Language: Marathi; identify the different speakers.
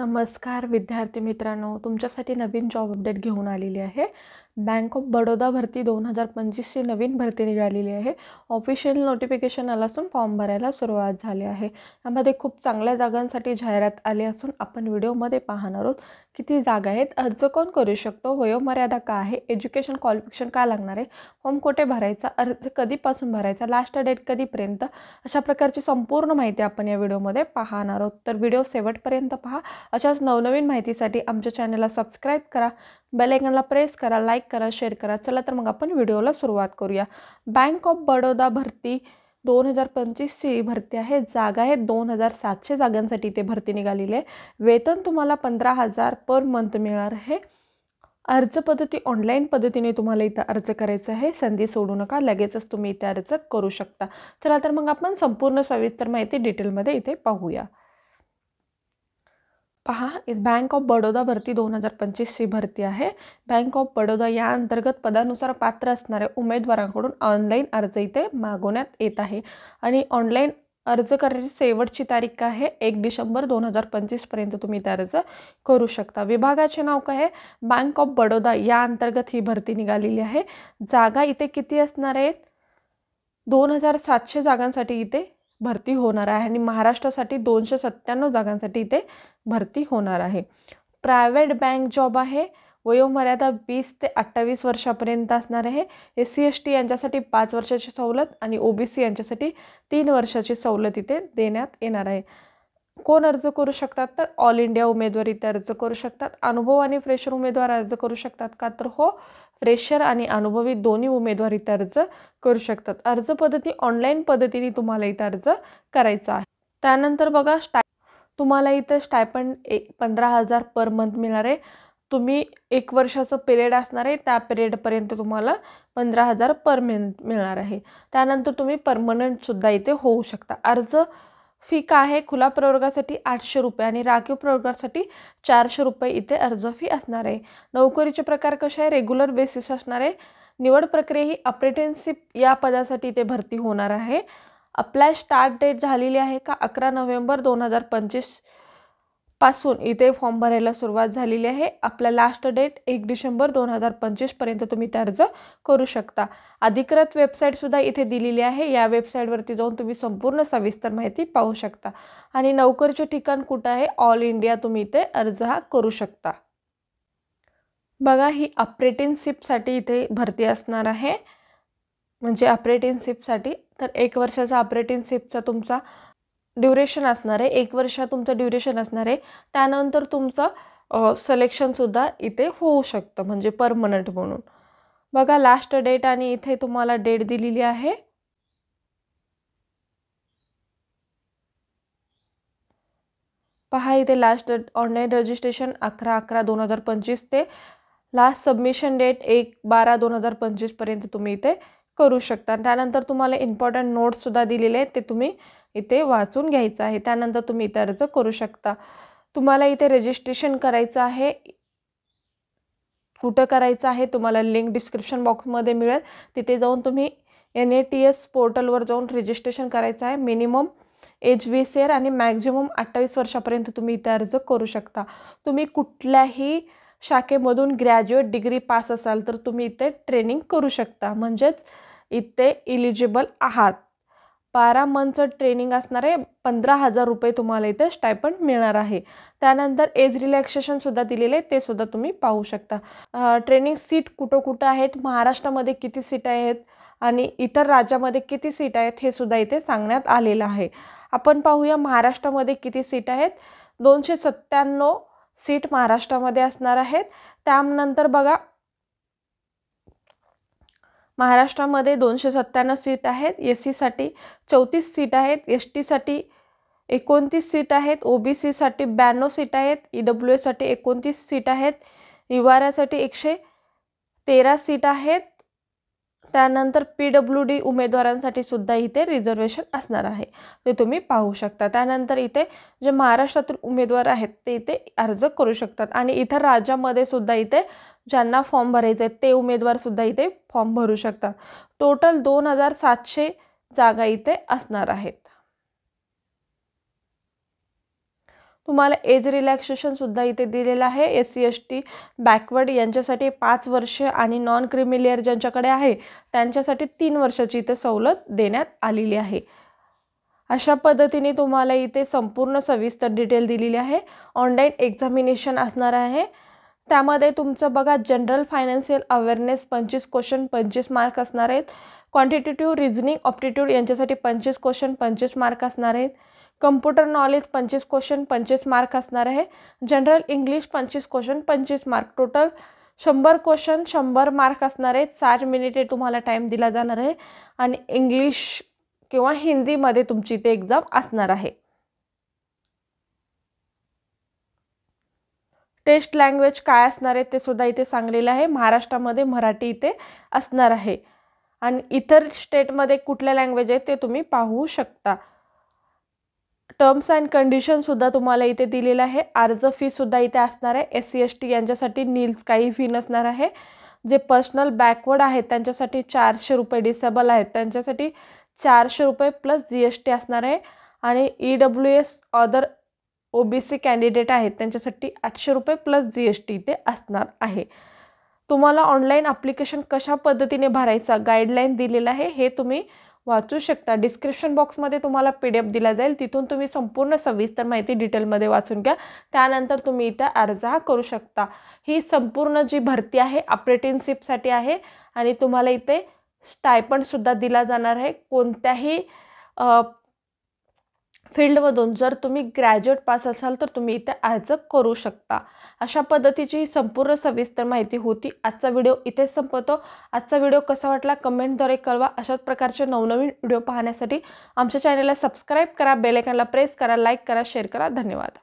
Speaker 1: नमस्कार विद्यार्थी मित्रांनो, तुमच्यासाठी नवीन जॉब अपडेट घेऊन आलेली आहे। बँक ऑफ बडोदा भरती 2025ची नवीन भरती निघालेली आहे। ऑफिशियल नोटिफिकेशन आलं असून फॉर्म भरायला सुरुवात झाली आहे। यामध्ये खूप चांगल्या जागांसाठी जाहिरात आली असून आपण व्हिडिओमध्ये पाहणार आहोत किती जागा आहेत, अर्ज कोण करू शकतो, वयोमर्यादा काय आहे, एज्युकेशन क्वालिफिकेशन काय लागणार आहे, फॉर्म कुठे भरायचा, अर्ज कधीपासून भरायचा, लास्ट डेट कधीपर्यंत, अशा प्रकारची संपूर्ण माहिती आपण या व्हिडिओमध्ये पाहणार आहोत। तर व्हिडिओ शेवटपर्यंत पहा। अशाच नवनवीन माहितीसाठी आमच्या चॅनलला सबस्क्राईब करा, बेल आयकॉनला प्रेस करा, लाईक करा, शेअर करा। चला तर मग आपण व्हिडिओला सुरुवात करूया। बँक ऑफ बडोदा भरती 2025ची भरती आहे। जागा आहेत 2700 जागांसाठी ते भरती निघालेली आहे। वेतन तुम्हाला 15,000 पर मंथ मिळणार आहे। अर्ज पद्धती ऑनलाईन पद्धतीने तुम्हाला इथं अर्ज करायचा आहे। संधी सोडू नका, लगेचच तुम्ही इथे अर्ज करू शकता। चला तर मग आपण संपूर्ण सविस्तर माहिती डिटेलमध्ये इथे पाहूया। पहा, बँक ऑफ बडोदा भरती 2025ची भरती आहे। बँक ऑफ बडोदा या अंतर्गत पदानुसार पात्र असणाऱ्या उमेदवारांकडून ऑनलाईन अर्ज इथे मागवण्यात येत आहे आणि ऑनलाईन अर्ज करण्याची शेवटची तारीख आहे 1 डिसेंबर 2025 पर्यंत तुम्ही इथे अर्ज करू शकता। विभागाचे नाव काय आहे? बँक ऑफ बडोदा या अंतर्गत ही भरती निघालेली आहे। जागा इथे किती असणार आहेत? 2700 जागांसाठी इथे भरती होणार आहे आणि महाराष्ट्रासाठी 297 जागांसाठी इथे भरती होणार आहे। प्रायव्हेट बँक जॉब आहे। वयोमर्यादा 20 ते 28 वर्षापर्यंत असणार आहे। SC ST यांच्यासाठी 5 वर्षाची सवलत आणि OBC यांच्यासाठी 3 वर्षाची सवलत इथे देण्यात येणार आहे। कोण अर्ज करू शकतात? तर ऑल इंडिया उमेदवार इथे अर्ज करू शकतात। अनुभव आणि फ्रेशर उमेदवार अर्ज करू शकतात का? तर हो, फ्रेशर आणि अनुभवी दोन्ही उमेदवार इथे अर्ज करू शकतात। अर्ज पद्धती ऑनलाईन पद्धतीने तुम्हाला इथे अर्ज करायचा आहे। त्यानंतर बघा, तुम्हाला इथे स्टायपंड 15,000 पर मंथ मिळणार आहे। तुम्ही 1 वर्षाचं पिरियड असणार आहे, त्या पिरियडपर्यंत तुम्हाला 15,000 पर मंथ मिळणार आहे। त्यानंतर तुम्ही परमनंटसुद्धा इथे होऊ शकता। अर्ज फी काय आहे? खुला प्रवर्गासाठी 800 रुपये आणि राखीव प्रवर्गासाठी 400 रुपये इथे अर्ज फी असणार आहे। नोकरीचे प्रकार कसे आहे? रेग्युलर बेसिस असणार आहे। निवड प्रक्रिया ही अप्रेंटिसशिप या पदासाठी इथे भरती होणार आहे। अप्लाय स्टार्ट डेट झालेली आहे का? 11 नोव्हेंबर 2025 पासून इथे फॉर्म भरायला सुरुवात झालेली आहे। आपला लास्ट डेट 1 डिसेंबर 2025 पर्यंत तुम्ही ते अर्ज करू शकता। अधिकृत वेबसाईटसुद्धा इथे दिलेली आहे। या वेबसाईटवरती जाऊन तुम्ही संपूर्ण सविस्तर माहिती पाहू शकता आणि नोकरीचे ठिकाण कुठं आहे? ऑल इंडिया तुम्ही इथे अर्ज हा करू शकता। बघा, ही अप्रेंटिसशिपसाठी इथे भरती असणार आहे। म्हणजे अप्रेंटिसशिपसाठी तर 1 वर्षाचा अप्रेंटिसशिपचा तुमचा ड्युरेशन असणार आहे। 1 वर्ष तुमचं ड्युरेशन असणार आहे। त्यानंतर तुमचं सिलेक्शनसुद्धा इथे होऊ शकतं, म्हणजे परमनंट म्हणून। बघा, लास्ट डेट आणि इथे तुम्हाला डेट दिलेली आहे। पहा, इथे लास्ट डेट ऑनलाईन रजिस्ट्रेशन 11/11/2025 ते लास्ट सबमिशन डेट 1/12/2025 पर्यंत तुम्ही इथे करू शकता। त्यानंतर तुम्हाला इम्पॉर्टंट नोट्ससुद्धा दिलेले आहेत, ते तुम्ही इथे वाचून घ्यायचं आहे। त्यानंतर तुम्ही इथे अर्ज करू शकता। तुम्हाला इथे रजिस्ट्रेशन करायचं आहे। कुठं करायचं आहे? तुम्हाला लिंक डिस्क्रिप्शन बॉक्समध्ये मिळेल, तिथे जाऊन तुम्ही NATS पोर्टलवर जाऊन रजिस्ट्रेशन करायचं आहे। मिनिमम एज 20 इयर आणि मॅक्झिमम 28 वर्षापर्यंत तुम्ही इथे अर्ज करू शकता। तुम्ही कुठल्याही शाखेमधून ग्रॅज्युएट डिग्री पास असाल तर तुम्ही इथे ट्रेनिंग करू शकता, म्हणजेच इथे इलिजिबल आहात। 12 मंथचं ट्रेनिंग असणार आहे। 15,000 रुपये तुम्हाला इथे स्टायपंड मिळणार आहे। त्यानंतर एज रिलॅक्सेशनसुद्धा दिलेले आहे, ते सुद्धा तुम्ही पाहू शकता। ट्रेनिंग सीट कुठं कुठं आहेत, महाराष्ट्रामध्ये किती सीट आहेत आणि इतर राज्यामध्ये किती सीट आहेत, हे सुद्धा इथे सांगण्यात आलेलं आहे। आपण पाहूया महाराष्ट्रामध्ये किती सीट आहेत। 297 सीट महाराष्ट्रामध्ये असणार आहेत। त्यानंतर बघा, महाराष्ट्रामध्ये 297 सीट आहेत। SC साठी 34 सीट आहेत, ST साठी 29 सीट आहेत, OBC साठी 92 सीट आहेत, EWS साठी 29 सीट आहेत, युवाऱ्यासाठी 113 सीट आहेत। त्यानंतर PWD उमेदवारांसाठी सुद्धा इथे रिझर्वेशन असणार आहे, ते तुम्ही पाहू शकता। त्यानंतर इथे जे महाराष्ट्रातील उमेदवार आहेत ते इथे अर्ज करू शकतात आणि इतर राज्यामध्ये सुद्धा इथे ज्यांना फॉर्म भरायचे आहेत ते उमेदवार सुद्धा इथे फॉर्म भरू शकतात। टोटल 2700 जागा इथे असणार आहेत। तुम्हाला एज रिलॅक्सेशनसुद्धा इथे दिलेलं आहे. SC ST बॅकवर्ड यांच्यासाठी 5 वर्ष आणि नॉन क्रिमी लेअर ज्यांच्याकडे आहे त्यांच्यासाठी 3 वर्षाची इथे सवलत देण्यात आलेली आहे. अशा पद्धतीने तुम्हाला इथे संपूर्ण सविस्तर डिटेल दिलेली आहे. ऑनलाईन एक्झामिनेशन असणार आहे. त्यामध्ये तुमचं बघा general financial awareness 25 question 25 mark असणार आहेत. क्वांटिटेटिव्ह रिझनिंग ऑप्टिट्यूड यांच्यासाठी 25 क्वेश्चन 25 मार्क असणार आहेत. कम्प्युटर नॉलेज 25 क्वेश्चन 25 मार्क असणार आहे. General English 25 question 25 mark. Total 100 question 100 mark असणार आहेत. 60 मिनिटे तुम्हाला टाईम दिला जाणार आहे आणि इंग्लिश किंवा हिंदीमध्ये तुमची इथे एक्झाम असणार आहे. टेस्ट लँग्वेज काय असणार आहे ते सुद्धा इथे सांगलेलं आहे. महाराष्ट्रामध्ये मराठी इथे असणार आहे आणि इतर स्टेटमध्ये कुठल्या लँग्वेज आहेत ते तुम्ही पाहू शकता. टर्म्स अँड कंडिशनसुद्धा तुम्हाला इथे दिलेलं आहे. अर्ज फीसुद्धा इथे असणार आहे. SC ST यांच्यासाठी नील्स काही फी नसणार आहे. जे पर्सनल बॅकवर्ड आहेत त्यांच्यासाठी 400 रुपये, डिसेबल आहेत त्यांच्यासाठी 400 रुपये प्लस GST असणार आहे आणि EWS अदर OBC कॅन्डिडेट आहेत त्यांच्यासाठी 800 रुपये प्लस GST इथे असणार आहे. तुम्हाला ऑनलाईन ॲप्लिकेशन कशा पद्धतीने भरायचा गाईडलाईन दिलेलं आहे हे तुम्ही वाचू शकता. डिस्क्रिप्शन बॉक्समध्ये तुम्हाला PDF दिला जाईल. तिथून तुम्ही संपूर्ण सविस्तर माहिती डिटेलमध्ये वाचून घ्या. त्यानंतर तुम्ही इथे अर्ज करू शकता. ही संपूर्ण जी भरती आहे अप्रेंटिसशिपसाठी आहे आणि तुम्हाला इथे स्टायपंडसुद्धा दिला जाणार आहे. कोणत्याही फील्डमधून जर तुम्ही ग्रॅज्युएट पास असाल तर तुम्ही इथे अर्ज करू शकता. अशा पद्धतीची संपूर्ण सविस्तर माहिती होती. आजचा व्हिडिओ इथेच संपवतो. आजचा व्हिडिओ कसा वाटला कमेंटद्वारे कळवा. अशाच प्रकारचे नवनवीन व्हिडिओ पाहण्यासाठी आमच्या चॅनलला सबस्क्राईब करा, बेल आयकॉनला प्रेस करा, लाईक करा, शेअर करा. धन्यवाद.